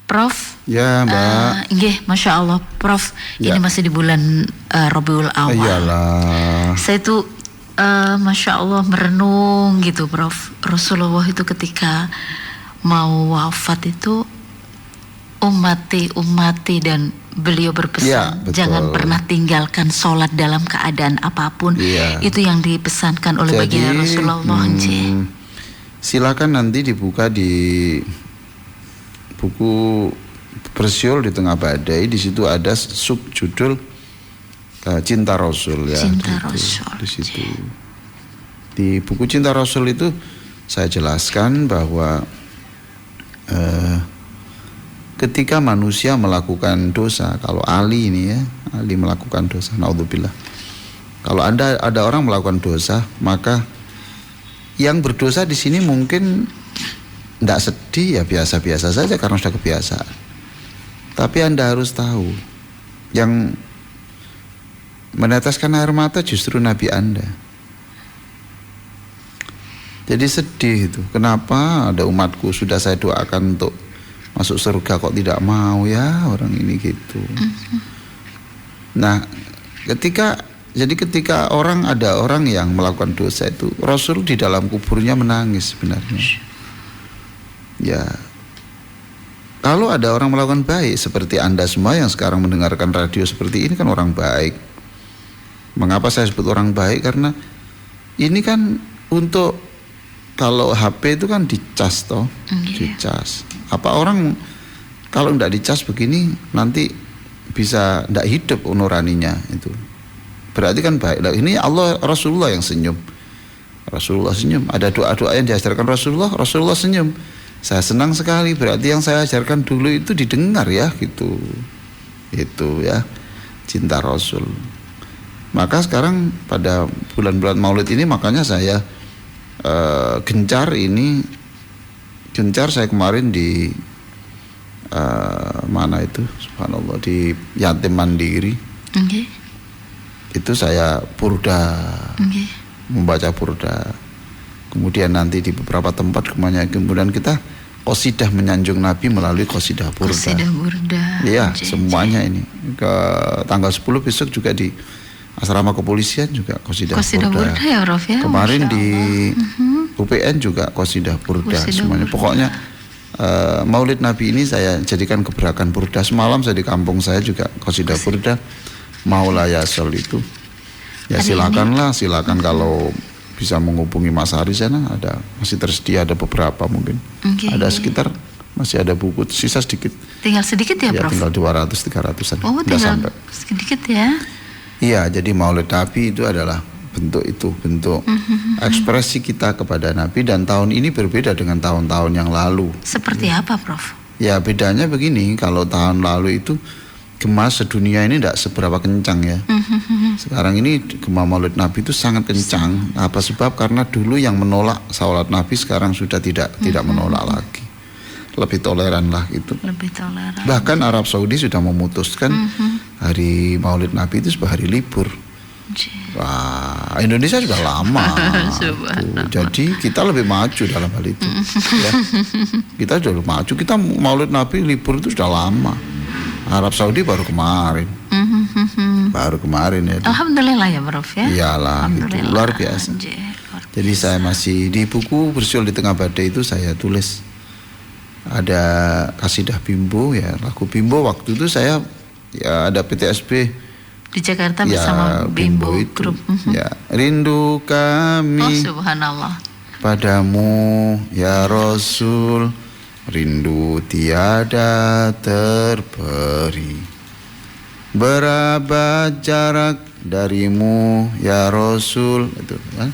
Prof. Ya, Mbak. Nggih, Masya Allah, Prof. Ya. Ini masih di bulan Rabiul Awal. Iyalah. Saya tuh Masya Allah merenung gitu, Prof. Rasulullah itu ketika mau wafat itu umati dan beliau berpesan, Ya, betul. jangan pernah tinggalkan sholat dalam keadaan apapun. Ya. Itu yang dipesankan oleh baginda Rasulullah. Silakan nanti dibuka di buku Bersiul di Tengah Badai. Di situ ada subjudul Cinta Rasul ya. Cinta gitu, Rasul. di situ. Di buku Cinta Rasul itu saya jelaskan bahwa ketika manusia melakukan dosa, kalau Ali ini ya, Ali melakukan dosa, naudzubillah. Kalau ada orang melakukan dosa, maka yang berdosa di sini mungkin tidak sedih ya, biasa-biasa saja karena sudah kebiasaan. Tapi Anda harus tahu, yang meneteskan air mata justru Nabi Anda. Jadi sedih itu. Kenapa ada umatku sudah saya doakan untuk masuk surga kok tidak mau ya orang ini gitu. Nah, ketika ada orang yang melakukan dosa itu, Rasul di dalam kuburnya menangis sebenarnya. Ya, kalau ada orang melakukan baik seperti Anda semua yang sekarang mendengarkan radio seperti ini kan orang baik. Mengapa saya sebut orang baik? Karena ini kan untuk, kalau HP itu kan dicas toh, dicas. Apa orang kalau tidak dicas begini nanti bisa tidak hidup nuraninya itu. Berarti kan baik. Nah, ini Allah, Rasulullah yang senyum. Rasulullah senyum. Ada doa-doa yang diajarkan Rasulullah senyum. Saya senang sekali, berarti yang saya ajarkan dulu itu didengar ya gitu. Itu ya, cinta Rasul. Maka sekarang pada bulan-bulan Maulid ini makanya saya gencar saya kemarin di mana itu, subhanallah, di Yatim Mandiri. Itu saya purda, membaca purda. Kemudian nanti di beberapa tempat kemudian kita qasidah menyanjung Nabi melalui qasidah burda. Qasidah burda. Iya, semuanya ini. Ke tanggal 10 besok juga di asrama kepolisian juga qasidah burda. Burda ya, Prof ya. Kemarin di UPN juga qasidah burda semuanya. Burda. Pokoknya Maulid Nabi ini saya jadikan gebrakan burda. Semalam saya di kampung saya juga qasidah burda. Maulaya Sol itu. Ya silakan kalau bisa menghubungi Mas Hari sana, masih tersedia, ada beberapa mungkin. Ada sekitar, masih ada buku, sisa sedikit. Tinggal sedikit ya, Prof? Tinggal 200-300an. Oh, tinggal sedikit ya? Iya, jadi Maulid Nabi itu adalah bentuk ekspresi kita kepada Nabi, dan tahun ini berbeda dengan tahun-tahun yang lalu. Seperti apa, Prof? Ya bedanya begini, kalau tahun lalu itu gema sedunia ini tidak seberapa kencang ya. Sekarang ini gema Maulid Nabi itu sangat kencang. Apa sebab? Karena dulu yang menolak salat Nabi sekarang sudah tidak menolak lagi. Lebih toleran lah gitu. Lebih toleran. Bahkan Arab Saudi sudah memutuskan hari Maulid Nabi itu sebagai hari libur. Wah, Indonesia sudah lama. Jadi kita lebih maju dalam hal itu. Ya. Kita sudah lebih maju. Kita Maulid Nabi libur itu sudah lama. Arab Saudi baru kemarin. Ya. Alhamdulillah ya, Prof ya. Iyalah, itu luar biasa. Jadi saya masih di buku Bersiul di Tengah Badai itu saya tulis ada kasidah Bimbo ya, lagu Bimbo. Waktu itu saya ya ada PTSB di Jakarta bersama Bimbo itu. Ya, rindu kami. Subhanallah. Padamu ya Rasul, rindu tiada terberi, berapa jarak darimu ya Rasul, itu kan?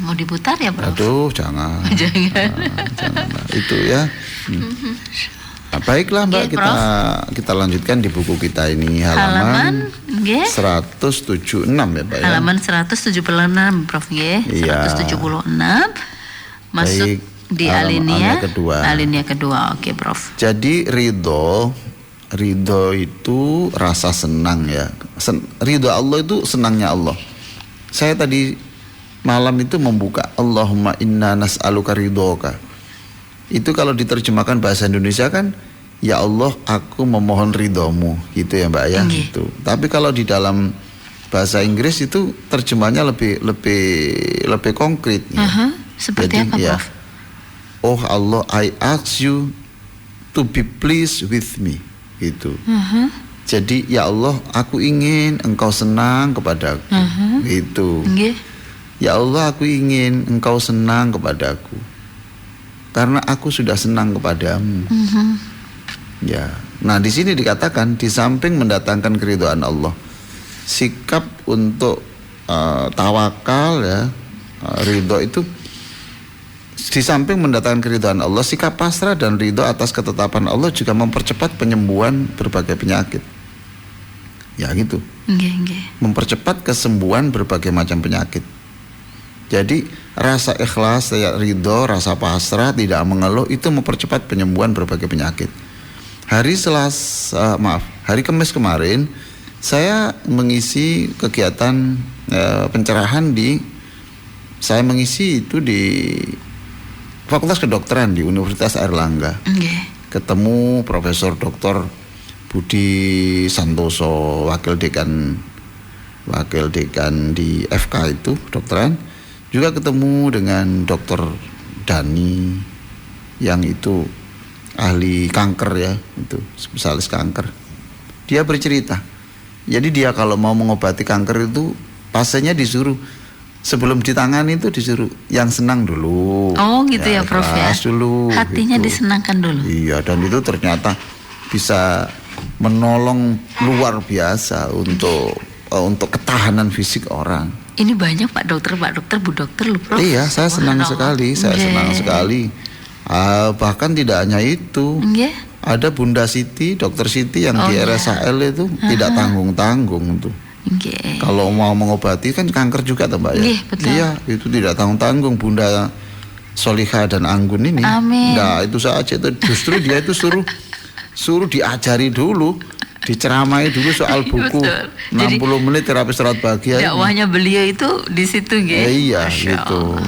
Mau diputar ya, Prof? Aduh, jangan. Janganlah. Itu ya. Nah, baiklah Mbak, kita lanjutkan di buku kita ini halaman 176 ya Pak ya. Halaman 176 Prof ya. 176 masuk. Baik. Di alinea kedua. Oke, Prof. Jadi ridho itu rasa senang ya. Ridho Allah itu senangnya Allah. Saya tadi malam itu membuka Allahumma inna nas'aluka ridhoka. Itu kalau diterjemahkan bahasa Indonesia kan ya Allah aku memohon ridhomu, gitu ya Mbak ya. Nggih. Gitu. Tapi kalau di dalam bahasa Inggris itu terjemahnya lebih konkret. Ya. Seperti Jadi, apa, ya, Prof? oh Allah, I ask you to be pleased with me, gitu. Jadi ya Allah, aku ingin engkau senang kepadaku, gitu. Nggih. Ya Allah, aku ingin engkau senang kepadaku, karena aku sudah senang kepadamu. Ya, nah di sini dikatakan di samping mendatangkan keridhaan Allah, sikap untuk tawakal ya, ridho itu di samping mendatangkan keridhaan Allah, sikap pasrah dan ridho atas ketetapan Allah juga mempercepat penyembuhan berbagai penyakit. Ya gitu, Nggih. mempercepat kesembuhan berbagai macam penyakit. Jadi rasa ikhlas, ridho, rasa pasrah, tidak mengeluh itu mempercepat penyembuhan berbagai penyakit. Hari Kamis kemarin saya mengisi kegiatan pencerahan saya mengisi itu di Fakultas Kedokteran di Universitas Airlangga. Nggih. Ketemu Profesor Dr. Budi Santoso, wakil dekan di FK itu kedokteran. Juga ketemu dengan Dr. Dani yang itu ahli kanker ya, itu spesialis kanker. Dia bercerita, jadi dia kalau mau mengobati kanker itu pasiennya disuruh sebelum ditangani itu disuruh yang senang dulu. Oh gitu ya Prof ya. ikhlas dulu. Hatinya gitu. disenangkan dulu. Iya, dan itu ternyata bisa menolong luar biasa untuk ketahanan fisik orang. Ini banyak Pak Dokter, Bu Dokter loh Prof. Iya, saya senang sekali, bahkan tidak hanya itu. Nggih. Ada Bunda Siti, Dokter Siti yang di RSAL itu tidak tanggung-tanggung tuh. Nggih. Kalau mau mengobati kan kanker juga tuh Mbak ya. Nggih, betul. Iya, itu tidak tanggung-tanggung. Bunda Soliha dan Anggun ini. Amin. Nah, itu saja itu justru dia itu suruh diajari dulu, diceramai dulu soal buku. Betul. 60 menit terapi serat bahagia. Dakwahnya beliau itu di situ nggih. Iya, Masya gitu. Allah.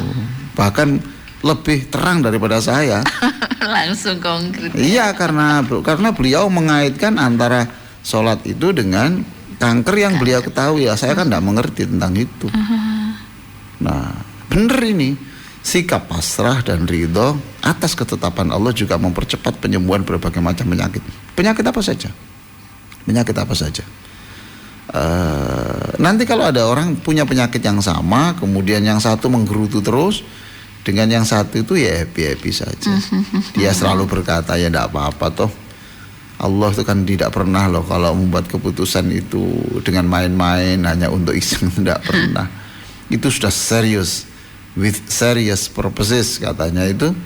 Bahkan lebih terang daripada saya. Langsung konkret. Iya, karena beliau mengaitkan antara sholat itu dengan kanker yang beliau ketahui. Ya, saya kan tidak mengerti tentang itu. Nah, benar ini. Sikap pasrah dan ridho atas ketetapan Allah juga mempercepat penyembuhan berbagai macam penyakit. Penyakit apa saja? Penyakit apa saja? Nanti kalau ada orang punya penyakit yang sama, kemudian yang satu menggerutu terus, dengan yang satu itu ya happy saja. Dia selalu berkata ya tidak apa-apa toh. Allah itu kan tidak pernah loh kalau membuat keputusan itu dengan main-main hanya untuk iseng, tidak pernah. Itu sudah serius, with serious purposes katanya itu.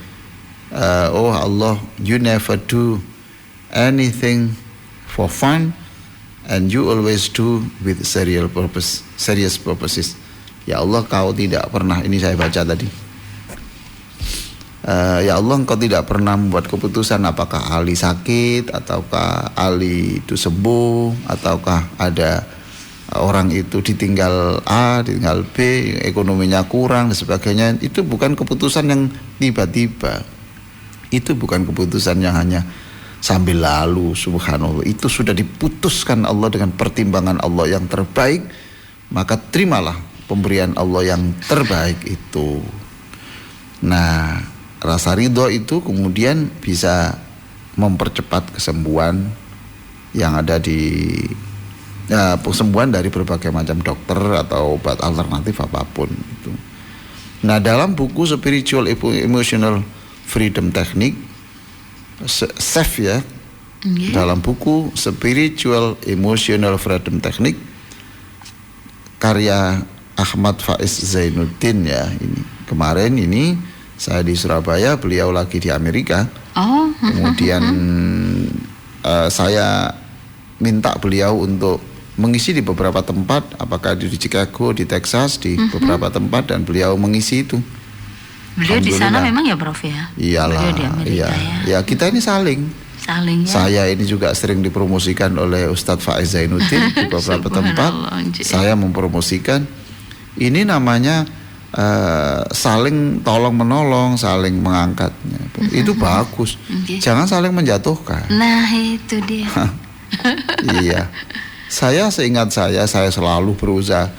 Oh Allah, you never do anything for fun, and you always do with serious purposes. Ya Allah, kau tidak pernah, ini saya baca tadi. Ya Allah, engkau tidak pernah membuat keputusan apakah Ali sakit, ataukah Ali itu sembuh, ataukah ada orang itu ditinggal A, ditinggal B, ekonominya kurang dan sebagainya. Itu bukan keputusan yang tiba-tiba. Itu bukan keputusan yang hanya sambil lalu, subhanallah. Itu sudah diputuskan Allah dengan pertimbangan Allah yang terbaik. Maka terimalah pemberian Allah yang terbaik itu. Nah, rasa ridho itu kemudian bisa mempercepat kesembuhan yang ada di kesembuhan dari berbagai macam dokter atau obat alternatif apapun itu. Nah, dalam buku Spiritual Emotional Freedom Technique, SEF ya, dalam buku Spiritual Emotional Freedom Technique karya Ahmad Faiz Zainuddin ya, ini kemarin ini saya di Surabaya, beliau lagi di Amerika. Kemudian saya minta beliau untuk mengisi di beberapa tempat, apakah di Chicago, di Texas, di beberapa tempat, dan beliau mengisi itu. Beliau di sana memang ya Prof ya? Iyalah, beliau di Amerika ya kita ini saling ya. Saya ini juga sering dipromosikan oleh Ustadz Faiz Zainuddin di beberapa tempat. Saya mempromosikan. Ini namanya saling tolong menolong, saling mengangkatnya. Itu bagus. Jangan saling menjatuhkan. Nah, itu dia. Iya. Saya seingat saya selalu berusaha.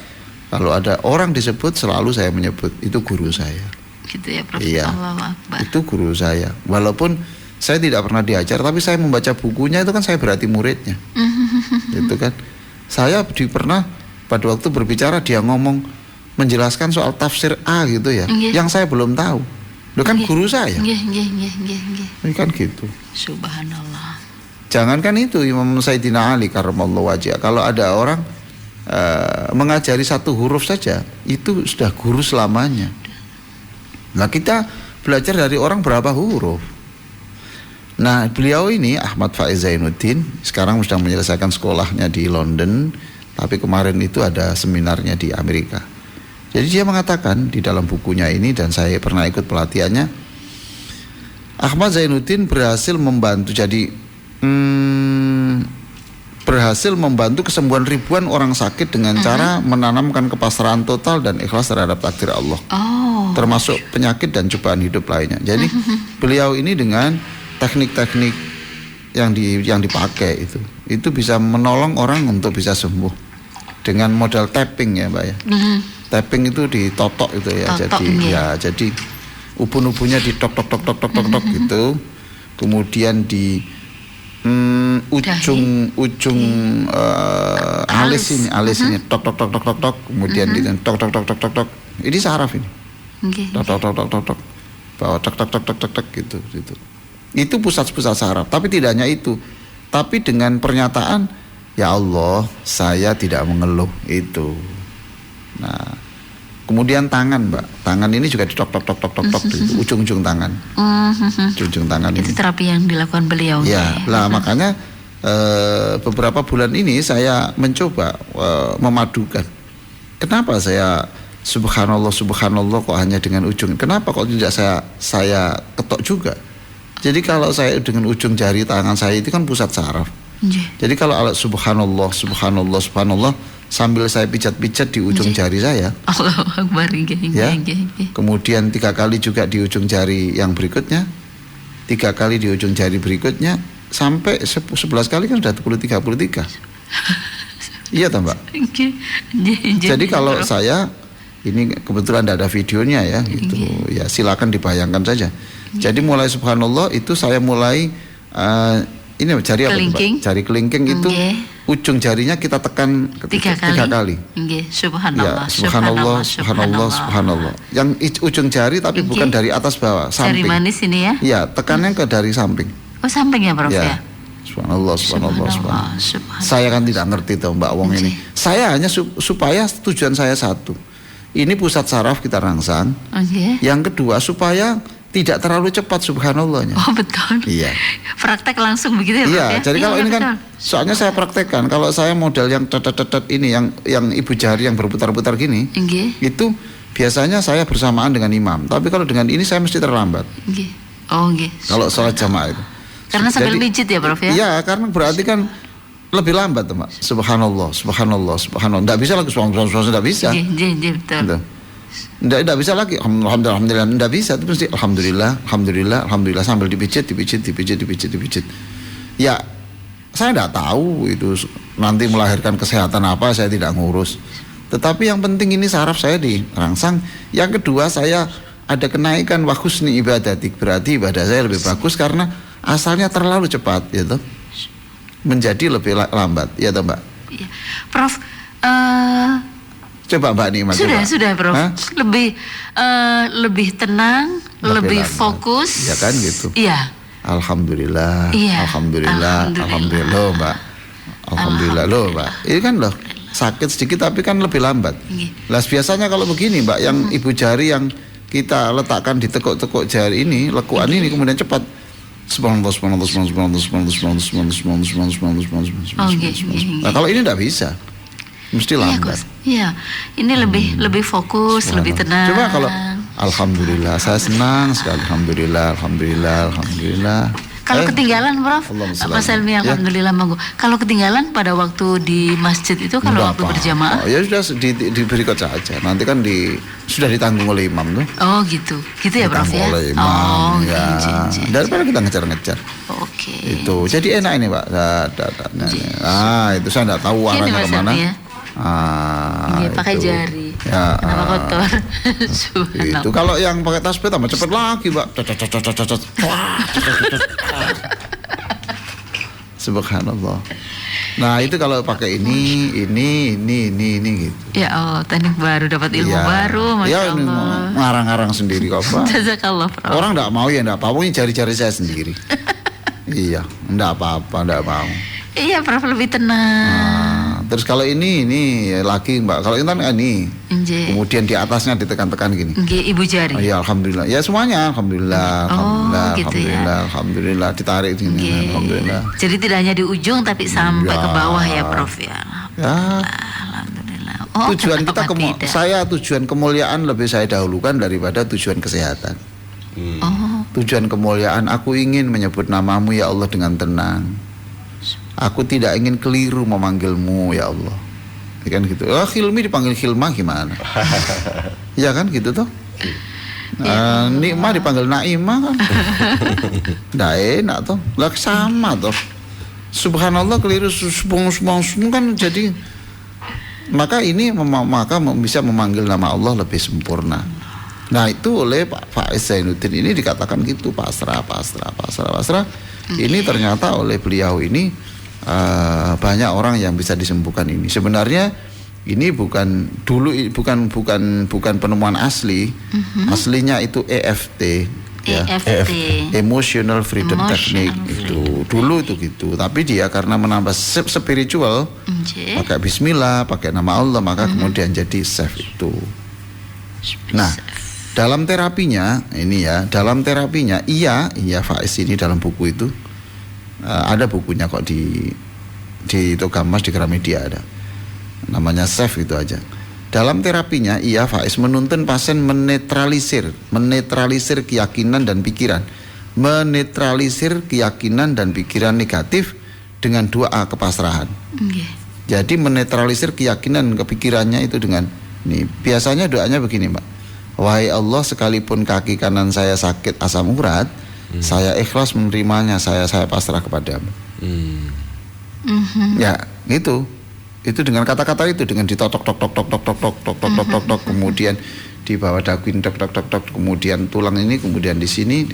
Kalau ada orang disebut selalu saya menyebut itu guru saya. Gitu ya, Prof. Iya. Allahu Akbar. Itu guru saya. Walaupun saya tidak pernah diajar, tapi saya membaca bukunya itu kan saya berarti muridnya. Gitu kan. Saya pernah pada waktu berbicara dia ngomong menjelaskan soal tafsir A gitu ya, yang saya belum tahu. Itu kan guru saya. Ini kan gitu. Subhanallah. Jangankan itu Imam Sayyidina Ali karramallahu wajhah, kalau ada orang mengajari satu huruf saja, itu sudah guru selamanya. Nah, kita belajar dari orang berapa huruf. Nah, beliau ini Ahmad Faiz Zainuddin sekarang sedang menyelesaikan sekolahnya di London, tapi kemarin itu ada seminarnya di Amerika. Jadi dia mengatakan di dalam bukunya ini, dan saya pernah ikut pelatihannya, Ahmad Zainuddin berhasil membantu berhasil membantu kesembuhan ribuan orang sakit dengan cara menanamkan kepasrahan total dan ikhlas terhadap takdir Allah, termasuk penyakit dan cobaan hidup lainnya. Jadi beliau ini dengan teknik-teknik yang dipakai itu bisa menolong orang untuk bisa sembuh dengan model tapping ya, Mbak ya. Tapping itu ditotok itu ya, jadi ubun-ubunnya ditok tok gitu. Kemudian di ujung alis ini tok kemudian di tok. Ini saraf ini. Tok bawa tok gitu. Itu pusat-pusat saraf. Tapi tidak hanya itu. Tapi dengan pernyataan, ya Allah, saya tidak mengeluh itu. Nah, kemudian tangan, Mbak. Tangan ini juga ditok gitu, ujung-ujung tangan. Ujung tangan itu ini. terapi yang dilakukan beliau. Ya, lah makanya beberapa bulan ini saya mencoba memadukan. Kenapa saya subhanallah kok hanya dengan ujung? Kenapa kok tidak saya ketok juga? Jadi kalau saya dengan ujung jari tangan saya itu kan pusat saraf. Jadi kalau alat subhanallah sambil saya pijat-pijat di ujung jari saya. Allahu Akbar. Ya. Kemudian 3 kali juga di ujung jari yang berikutnya. 3 kali di ujung jari berikutnya, sampai 11 kali kan sudah 33. Iya toh, Mbak? Jadi kalau saya ini kebetulan tidak ada videonya ya gitu. Ya silakan dibayangkan saja. Jadi mulai subhanallah itu saya mulai ini jari apa, Mbak? Jari kelingking itu ujung jarinya kita tekan 3 kali. Subhanallah, ya, subhanallah. Yang ujung jari tapi bukan dari atas bawah, samping. Jari manis ini ya? Ya, tekannya ke dari samping. Oh, samping ya, Prof ya? Subhanallah. Saya kan tidak ngerti tuh Mbak Wong ini. Saya hanya supaya tujuan saya satu. Ini pusat saraf kita rangsang. Yang kedua supaya tidak terlalu cepat subhanallahnya. Oh betul. Iya. Praktek langsung begitu ya, Prof? Iya, Ya? jadi kalau ini kan soalnya saya praktekkan, kalau saya model yang tetet ini yang ibu jari yang berputar-putar gini, itu biasanya saya bersamaan dengan imam. Tapi kalau dengan ini saya mesti terlambat. Kalau sholat jamaah itu. Karena sambil mijit ya, Prof ya? Iya, karena berarti kan lebih lambat, Mbak. Subhanallah. Enggak bisa lagi subhanallah, enggak bisa. Betul. Tidak bisa lagi alhamdulillah, tidak bisa, itu mesti alhamdulillah sambil dipijit. Ya, saya tidak tahu itu nanti melahirkan kesehatan apa, saya tidak ngurus. Tetapi yang penting ini saraf saya dirangsang. Yang kedua, saya ada kenaikan wa husni ibadati, berarti ibadah saya lebih bagus karena asalnya terlalu cepat gitu. Menjadi lebih lambat, ya toh, Mbak? Iya. Prof, coba Mbak Nima. Sudah Prof. Lebih tenang, lebih fokus. Ya kan gitu. Iya. Alhamdulillah. Iya. Alhamdulillah loh, Mbak. Alhamdulillah loh, Mbak. Ini kan loh sakit sedikit tapi kan lebih lambat. Lah biasanya kalau begini, Mbak, yang ibu jari yang kita letakkan di tekuk-tekuk jari ini, lekuan ini kemudian cepat. Nah kalau ini tidak bisa, mesti lambat. Iya, ini lebih fokus, lebih tenang. Coba kalau alhamdulillah, saya senang sekali. Alhamdulillah. Kalau ketinggalan, Prof, Allahumma sholli Pak Selmi, ala. Ya. alhamdulillah monggo. Kalau ketinggalan pada waktu di masjid itu, kalau Nggak waktu apa-apa. berjamaah, Ya sudah diberi saja. Nanti kan sudah ditanggung oleh imam tuh. oh gitu ya, Prof ya. Ditanggung oleh imam. Oh, Ya. nggih. Daripada kita ngejar-ngejar. Oke. Itu. Jadi enak ini, Pak. Itu saya enggak tahu Ini arahnya Mas kemana. Selmi ya. Nggih, pakai itu. jari. Ya, Kenapa kotor? Subhanallah. Itu kalau yang pakai tasbih tambah cepet lagi, Pak. Subhanallah. Nah, itu kalau pakai ini gitu. Ya Allah, teknik baru, dapat ilmu Iya. baru, Masya Ya, ini Allah. ngarang-ngarang sendiri kok, Pak. Jazakallah, Prof. Orang enggak mau ya enggak apa-apa, ini jari-jari saya sendiri. Iya, enggak apa-apa, enggak mau. Iya, Prof, lebih tenang. Terus kalau ini lagi, Mbak. Kalau ini kan ini. Nggih. Kemudian di atasnya ditekan-tekan gini. Nggih, ibu jari. Oh, ya alhamdulillah. Ya semuanya alhamdulillah. Oh, Alhamdulillah. gitu ya. Alhamdulillah. Alhamdulillah ditarik Nggih. gini. Alhamdulillah. Jadi tidak hanya di ujung tapi sampai Ya. ke bawah ya, Prof ya. Ya, Alhamdulillah. Oh, tujuan kita kenapa tidak? saya tujuan kemuliaan lebih saya dahulukan daripada tujuan kesehatan. Oh, Tujuan kemuliaan, aku ingin menyebut namamu ya Allah dengan tenang. Aku tidak ingin keliru memanggilmu ya Allah. Ya kan gitu. Hilmi dipanggil Hilma gimana? Ya kan gitu tuh. Nikmah dipanggil Naimah kan. Nggak enak tuh. Lah sama tuh. Subhanallah keliru semua kan jadi. Maka ini bisa memanggil nama Allah lebih sempurna. Nah itu oleh Pak Faiz Zainuddin ini dikatakan gitu, pasrah. Ini ternyata oleh beliau ini banyak orang yang bisa disembuhkan ini. Sebenarnya ini bukan penemuan asli. Aslinya itu EFT. Ya. EFT. Emotional Freedom Emotional Technique itu dulu itu gitu. Tapi dia karena menambah spiritual, Nggih. pakai Bismillah, pakai nama Allah, maka kemudian jadi safe itu. Nah, dalam terapinya ini ya, iya Faiz ini dalam buku itu ada bukunya kok di Togamas di Gramedia ada. Namanya safe itu aja. Dalam terapinya iya Faiz menuntun pasien menetralisir keyakinan dan pikiran. Menetralisir keyakinan dan pikiran negatif dengan doa kepasrahan. Nggih. Jadi menetralisir keyakinan dan kepikirannya itu dengan nih, biasanya doanya begini, Mbak. Wahai Allah, sekalipun kaki kanan saya sakit asam urat, saya ikhlas menerimanya, saya pasrah kepadamu. Ya, itu dengan kata-kata itu, dengan ditotok tok, kemudian di bawah daguin tok, kemudian tulang ini, kemudian di sini.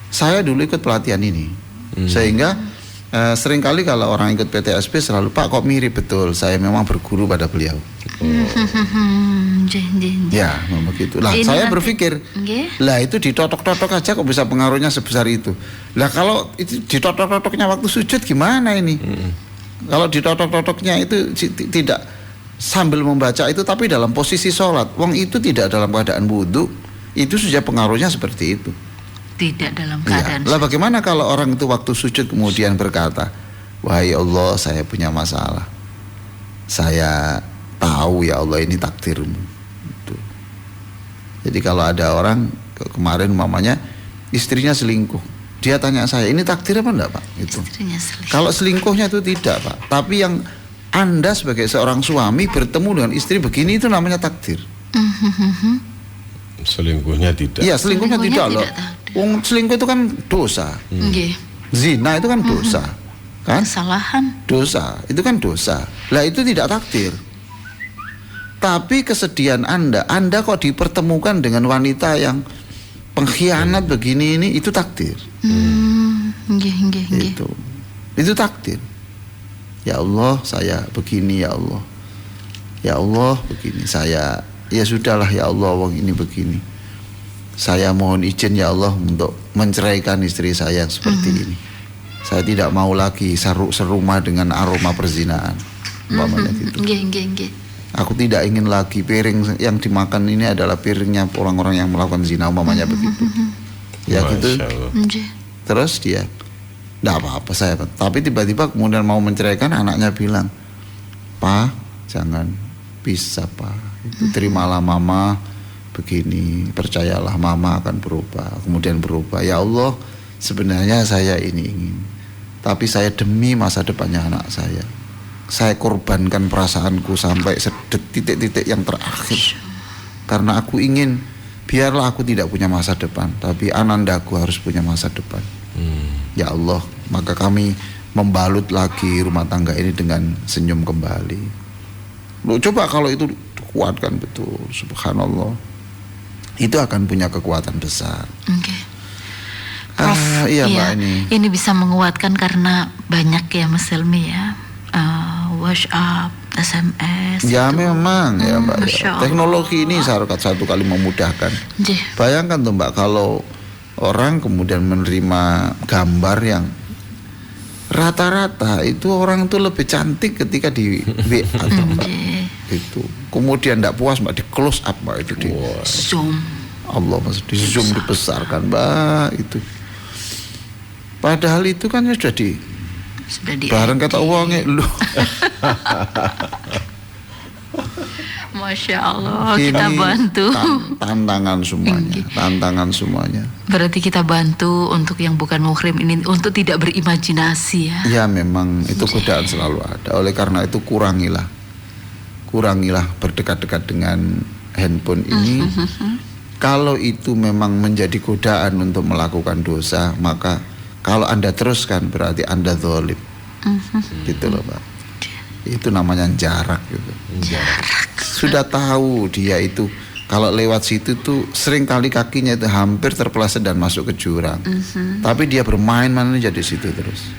Saya dulu ikut pelatihan ini, sehingga seringkali kalau orang ikut PTSP selalu, Pak kok mirip, betul, saya memang berguru pada beliau. Ya, memang begitu. Lah, Ini saya nanti- berpikir, Nggih. lah itu ditotok-totok aja kok bisa pengaruhnya sebesar itu. Lah kalau itu ditotok-totoknya waktu sujud gimana ini? Kalau ditotok-totoknya itu tidak sambil membaca itu, tapi dalam posisi sholat, wong itu tidak dalam keadaan wudhu, itu sudah pengaruhnya seperti itu. Tidak dalam Iya. keadaan. Lah bagaimana kalau orang itu waktu sujud kemudian berkata, wahai Allah, saya punya masalah, saya tahu ya Allah ini takdirmu. Itu. Jadi kalau ada orang kemarin mamanya istrinya selingkuh, dia tanya saya, ini takdir apa enggak Pak? Itu. Istrinya selingkuh. Kalau selingkuhnya itu tidak Pak, tapi yang Anda sebagai seorang suami bertemu dengan istri begini itu namanya takdir. Selingkuhnya tidak. Iya, selingkuhnya Selingkuhnya tidak loh. tidak takdir. Wong selingkuh itu kan dosa. Nggih. Zina itu kan dosa. Kan? Kesalahan. Dosa, itu kan dosa. Lah itu tidak takdir. Tapi kesedihan Anda kok dipertemukan dengan wanita yang pengkhianat begini ini, itu takdir. Nggih. Itu takdir. Ya Allah, saya begini ya Allah. Ya Allah, begini saya. Ya sudahlah ya Allah, wong ini begini. Saya mohon izin ya Allah untuk menceraikan istri saya yang seperti ini. Saya tidak mau lagi serumah dengan aroma perzinahan. Umpamanya gitu. Nggih. Aku tidak ingin lagi piring yang dimakan ini adalah piringnya orang-orang yang melakukan zina, umpamanya begitu. Ya gitu. Masya Allah. Nggih. Terus dia, enggak apa-apa saya. Tapi tiba-tiba kemudian mau menceraikan, anaknya bilang, Pak, jangan, bisa Pak. Itu terimalah mama begini, percayalah mama akan berubah. Kemudian berubah. Ya Allah, sebenarnya saya ini ingin, tapi saya demi masa depannya anak saya korbankan perasaanku sampai titik-titik yang terakhir. Karena aku ingin, biarlah aku tidak punya masa depan, tapi anandaku harus punya masa depan. Ya Allah, maka kami membalut lagi rumah tangga ini dengan senyum kembali. Loh, coba kalau itu dikuatkan betul, subhanallah, itu akan punya kekuatan besar. Prof, iya Mbak, ini bisa menguatkan karena banyak ya Mas Helmi ya, WhatsApp, SMS. Ya itu. memang ya Mbak. Masya Allah. Teknologi ini satu kali memudahkan. Bayangkan tuh Mbak, kalau orang kemudian menerima gambar yang rata-rata itu orang itu lebih cantik ketika di WA atau Mbak. Itu kemudian tidak puas Mbak, di close up Mbak, itu di zoom. Allah, maksud di zoom, dibesarkan Mbak itu. Padahal itu kan sudah di bareng kata uangnya lu. Masya Allah, kita bantu. Tantangan semuanya. Berarti kita bantu untuk yang bukan muhrim ini untuk tidak berimajinasi ya. Ya memang itu godaan selalu ada. Oleh karena itu kurangilah berdekat-dekat dengan handphone ini. Kalau itu memang menjadi godaan untuk melakukan dosa, maka kalau Anda teruskan berarti Anda zalim. Gitu loh Pak. Itu namanya jarak gitu. Sudah tahu dia itu kalau lewat situ tuh sering kali kakinya itu hampir terpeleset dan masuk ke jurang. Tapi dia bermain-main aja di situ terus.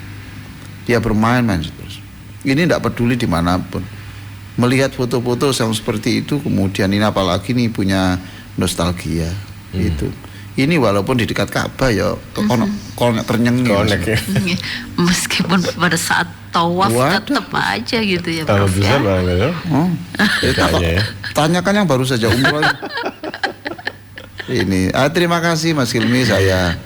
Dia bermain-main terus. Ini tidak peduli dimanapun. Melihat foto-foto yang seperti itu, kemudian ini apalagi nih punya nostalgia itu. Ini walaupun di dekat Ka'bah ya konek ternyeng ya. Meskipun pada saat tawaf tetap aja gitu ya Prof ya. Tanyakan yang baru saja umroh. Ini terima kasih Mas Hilmi, saya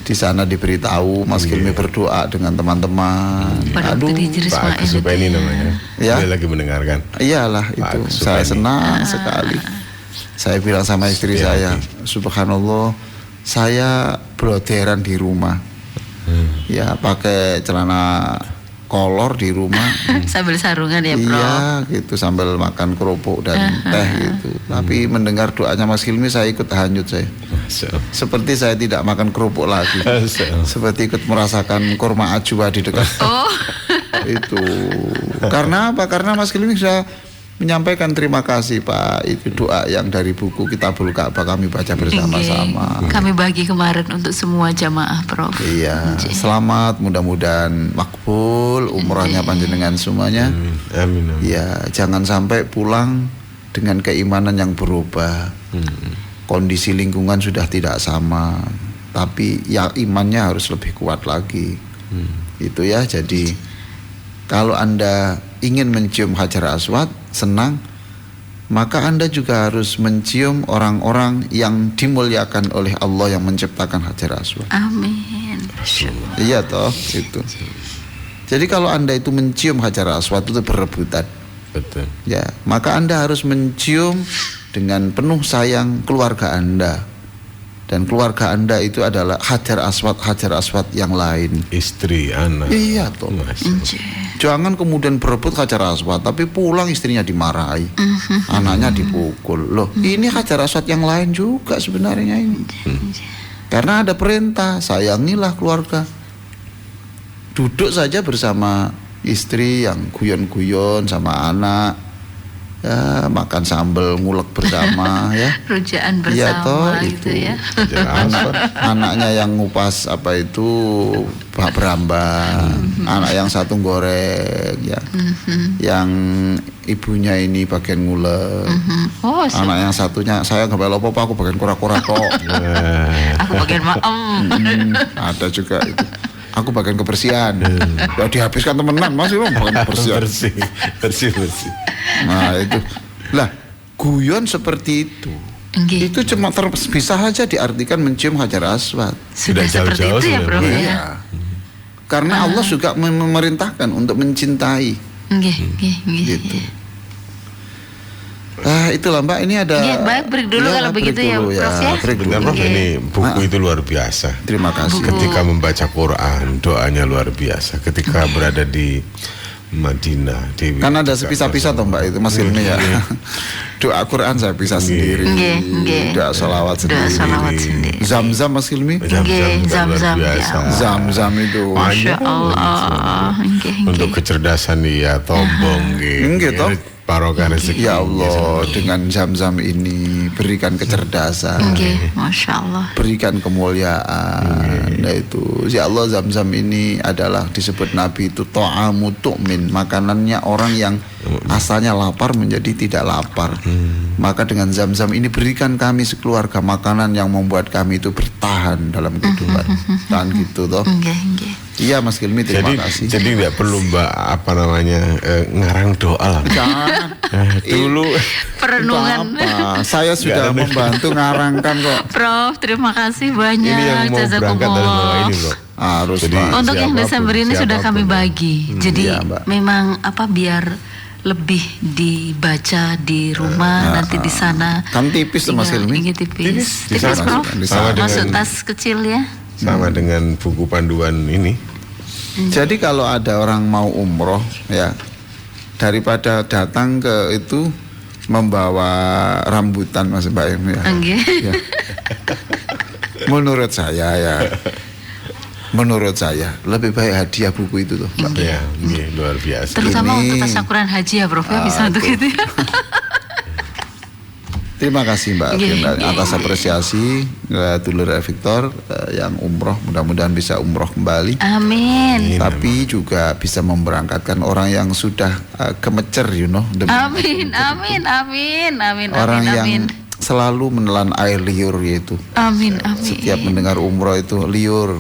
di sana diberitahu Mas Hilmi berdoa dengan teman-teman. Aduh, Pak Agus Supeni namanya. Ya. Dia lagi mendengarkan. Iyalah itu. Saya senang sekali. Saya bilang sama istri saya, subhanallah, saya bloderan di rumah. Ya pakai celana kolor di rumah. Sambil sarungan ya Prof. Iya gitu, sambil makan kerupuk dan teh gitu. Tapi mendengar doanya Mas Hilmi saya ikut hanyut saya. Seperti saya tidak makan kerupuk lagi. Seperti ikut merasakan kurma ajwa di dekat. Itu. Karena apa? Karena Mas Hilmi sudah menyampaikan terima kasih Pak, itu doa yang dari buku Kitabul Ka'bah kami baca bersama-sama. Kami bagi kemarin untuk semua jamaah Prof. Iya, selamat, mudah-mudahan makbul umrahnya panjenengan semuanya. Amin. Ya, jangan sampai pulang dengan keimanan yang berubah. Kondisi lingkungan sudah tidak sama, tapi ya imannya harus lebih kuat lagi. Itu ya, jadi kalau Anda ingin mencium Hajar Aswad, senang, maka Anda juga harus mencium orang-orang yang dimuliakan oleh Allah yang menciptakan Hajar Aswad. Amin. Iya toh, itu. Jadi kalau Anda itu mencium Hajar Aswad itu berebutan. Betul. Ya, maka Anda harus mencium dengan penuh sayang keluarga Anda. Dan keluarga Anda itu adalah Hajar Aswad yang lain. Istri, anak. Iya toh. Jangan kemudian berebut Hajar Aswad, tapi pulang istrinya dimarahi, anaknya dipukul. Loh, ini Hajar Aswad yang lain juga sebenarnya ini. Karena ada perintah, sayangilah keluarga. Duduk saja bersama istri yang guyon-guyon sama anak. Ya, makan sambal ngulek bersama ya. Rujaan bersama ya, toh, gitu ya. Anaknya yang ngupas apa itu bak berambang, anak yang satu goreng ya. Yang ibunya ini bagian ngulek. Anak yang satunya saya nggak bela apa-apa, aku bagian kura-kura kok. Aku bagian Ada juga itu. Aku bagian kebersihan. Ya dihabiskan temenan masih loh bagian kebersihan. Bersih. Nah itu. Lah, guyon seperti itu. Itu cuma bisa saja diartikan mencium Hajar Aswad. Sudah seperti itu ya Bro ya. Karena Allah juga memerintahkan untuk mencintai. Gitu. Itulah Mbak, ini ada. Nggih, baik, break dulu kalau break begitu ya, dulu Prof, ya. break dulu. Benar Prof, Oke. ini buku itu luar biasa. Terima kasih. Buku. Ketika membaca Quran, doanya luar biasa. Ketika berada di Madinah, di Kan ada sepisah-pisah toh Mbak itu Mas Hilmi ya. Doa Quran saya pisah sendiri. Nggih. Doa sholawat Doa sendiri. sholawat sendiri. Zam-zam Mas Hilmi. Nggih, Zam-zam Zam-zam, luar ya biasa. Allah. Zam-zam itu. Masya Allah. Nggih, Untuk nggih. kecerdasan dia, tombong Nggih, toh. Barokah rezeki. Ya Allah, dengan zam-zam ini berikan kecerdasan, Nggih, Masya Allah. berikan kemuliaan. Nah itu, ya Allah, zam-zam ini adalah disebut Nabi itu ta'amu tu'min, makanannya orang yang asalnya lapar menjadi tidak lapar. Maka dengan zam-zam ini berikan kami sekeluarga makanan yang membuat kami itu bertahan dalam kehidupan. Tahan gitu toh. Nggih, nggih. Iya Mas Hilmi, terima kasih. Jadi tidak perlu Mbak ngarang doa lah. Jangan. Dulu Perenungan. Apa? Saya sudah membantu ngarangkan kok. Prof, terima kasih banyak. ini yang mau berangkat dari bawah Jazakumullah. ini Bro. Harus Jadi, Pak. Untuk yang siapapun, Desember ini sudah siapapun. kami bagi. Jadi iya, Mbak. memang biar lebih dibaca di rumah, nanti di sana. Kan tipis tuh Mas tinggal- Hilmi. Iya, tipis. Tipis, di Tipis, sana. Prof. Di sana. Masuk Dengan- tas kecil ya. Sama dengan buku panduan ini. Jadi kalau ada orang mau umroh ya, daripada datang ke itu membawa rambutan Mas Mbak Hilmi ya. Nggih. Ya. Menurut saya ya, menurut saya lebih baik hadiah buku itu tuh Mbak. Ya, ini luar biasa. Terutama Ini- untuk tasyakuran haji ya, Prof, ya, bisa untuk tuh. itu ya. Terima kasih Mbak Nggih, Firda nggih. atas apresiasi dulur Victor yang umroh, mudah-mudahan bisa umroh kembali. Amin. Tapi juga bisa memberangkatkan orang yang sudah kemecer, demi Amin, amin, amin, amin, orang amin, yang amin. selalu menelan air liur yaitu Amin, amin. setiap mendengar umroh itu liur.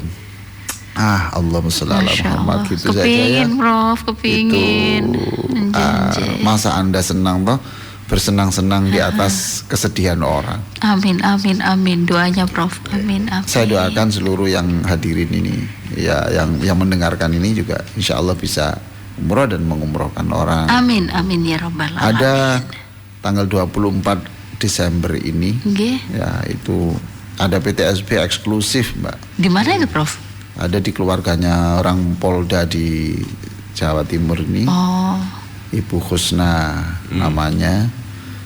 Allahumma sholli ala Masya Muhammad Allah. gitu saja ya. Kepingin, Prof, kepingin. Itu Janji. masa Anda senang toh, bersenang-senang di atas kesedihan orang. Amin, amin, amin. Doanya Prof. Amin, amin. Saya doakan seluruh yang hadirin ini ya, yang mendengarkan ini juga insya Allah bisa umroh dan mengumrohkan orang. Amin, amin ya Rabbal Alamin. Ada tanggal 24 Desember ini Nggih. ya, itu ada PTSB eksklusif Mbak. Di mana itu, Prof? Ada di keluarganya orang Polda di Jawa Timur ini, Oh, Ibu Khusna namanya.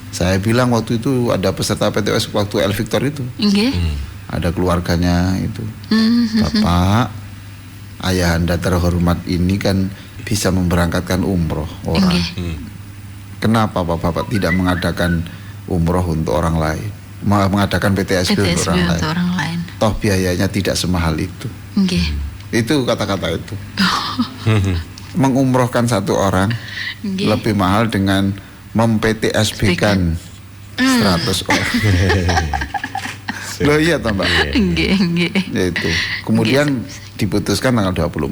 Saya bilang waktu itu ada peserta PTS waktu El Victor itu, nggih. ada keluarganya itu. Hmm. Bapak, ayahanda terhormat ini kan bisa memberangkatkan umroh orang. Nggih. Kenapa Bapak tidak mengadakan umroh untuk orang lain? Mengadakan PTSB untuk PTSB orang lain. untuk orang lain. Toh biayanya tidak semahal itu. Nggih. Itu kata-kata itu. Mengumrohkan satu orang Nggih. lebih mahal dengan mem-PTSB-kan 100 orang. Loh iya toh Mbak. Nggih, nggih. Yaitu. Kemudian diputuskan tanggal 24.